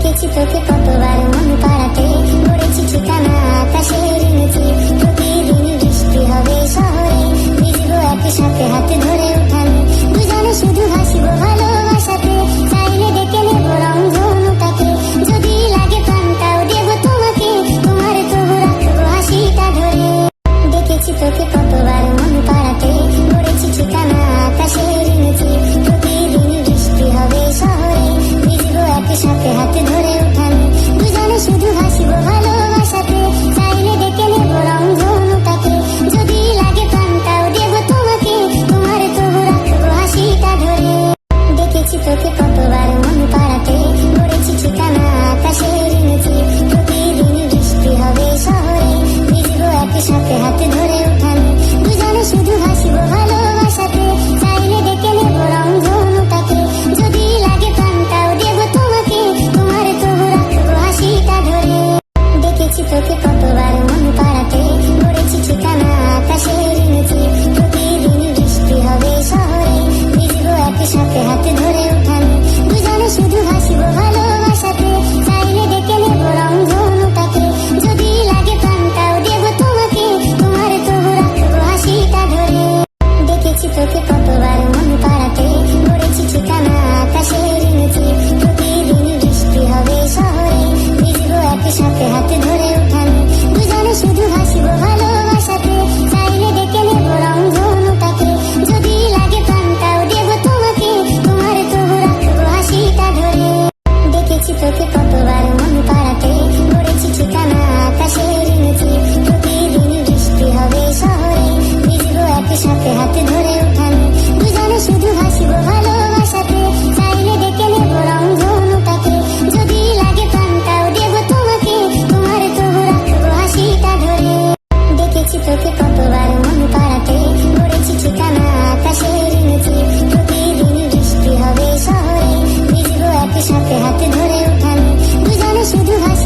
দেখেছি তোকে কতবার মন পাড়াতে, পড়েছি ঠিকানা আকাশের নিচে। প্রতিদিন বৃষ্টি হবে শহরে, ভিজবো একই সাথে হাতে ধরে উঠানে। দুজনে শুধু হাসিব ভালোবাসাতে, চাইলে ডেকে নেব রংধনুটাকে। যদি লাগে প্রাণটাও দেব তোমাকে, তোমার তবু রাখবো হাসিটা ধরে। দেখেছি তোকে কতবার মন পাড়াতে, পড়েছি ঠিকানা আকাশের নিচে। প্রতিদিন বৃষ্টি হবে শহরে, ভিজবো একই সাথে হাতে ধরে উঠানে। দুজনে শুধু হাসিব ভালোবাসাতে, চাইলে ডেকে নেব রংধনুটাকে। যদি লাগে প্রাণটাও দেব তোমাকে, তোমার তবু রাখবো হাসিটা ধরে। দেখেছি তোকে কতবার মন পাড়াতে, পড়েছি ঠিকানা আকাশের নিচে। প্রতিদিন বৃষ্টি হবে শহরে, ভিজবো একই সাথে হাতে ধরে উঠানে। দুজনে শুধু হাসিব ভালোবাসাতে, চাইলে ডেকে নেব রংধনুটাকে। যদি লাগে প্রাণটাও দেব তোমাকে, তোমার তবু রাখবো হাসিটা ধরে। দেখেছি তোকে কতবার মন পাড়াতে, পড়েছি ঠিকানা আকাশের নিচে। প্রতিদিন বৃষ্টি হবে শহরে, ভিজবো একই সাথে হাতে ধরে উঠানে। দুজনে শুধু হাসিব ভালোবাসাতে, চাইলে ডেকে নেব রংধনুটাকে। যদি লাগে প্রাণটাও দেব তোমাকে, তোমার তবু রাখবো হাসিটা ধরে। দেখেছি তোকে কতবার মন পাড়াতে, পড়েছি ঠিকানা আকাশের নিচে। প্রতিদিন বৃষ্টি হবে শহরে, ভিজবো একই সাথে হাতে ধরে উঠানে। দুজনে শুধু হাসিব ভালোবাসাতে, চাইলে ডেকে নেব রংধনুটাকে। যদি লাগে প্রাণটাও দেব তোমাকে, তোমার তবু রাখবো হাসিটা ধরে। দেখেছি তোকে কতবার মন পাড়াতে, পড়েছি ঠিকানা আকাশের নিচে। প্রতিদিন বৃষ্টি হবে শহরে, ভিজবো একই সাথে হাতে ধরে উঠানে। দুজনে শুধু হাসিব ভালোবাসাতে, চাইলে ডেকে নেব রংধনুটাকে। যদি লাগে প্রাণটাও দেব তোমাকে, তোমার তবু রাখবো হাসিটা ধরে। দেখেছি তোকে কতবার মন পাড়াতে, পড়েছি ঠিকানা আকাশের নিচে। প্রতিদিন বৃষ্টি হবে শহরে, ভিজবো একই সাথে হাতে ধরে উঠানে। দুজনে শুধু হাসিব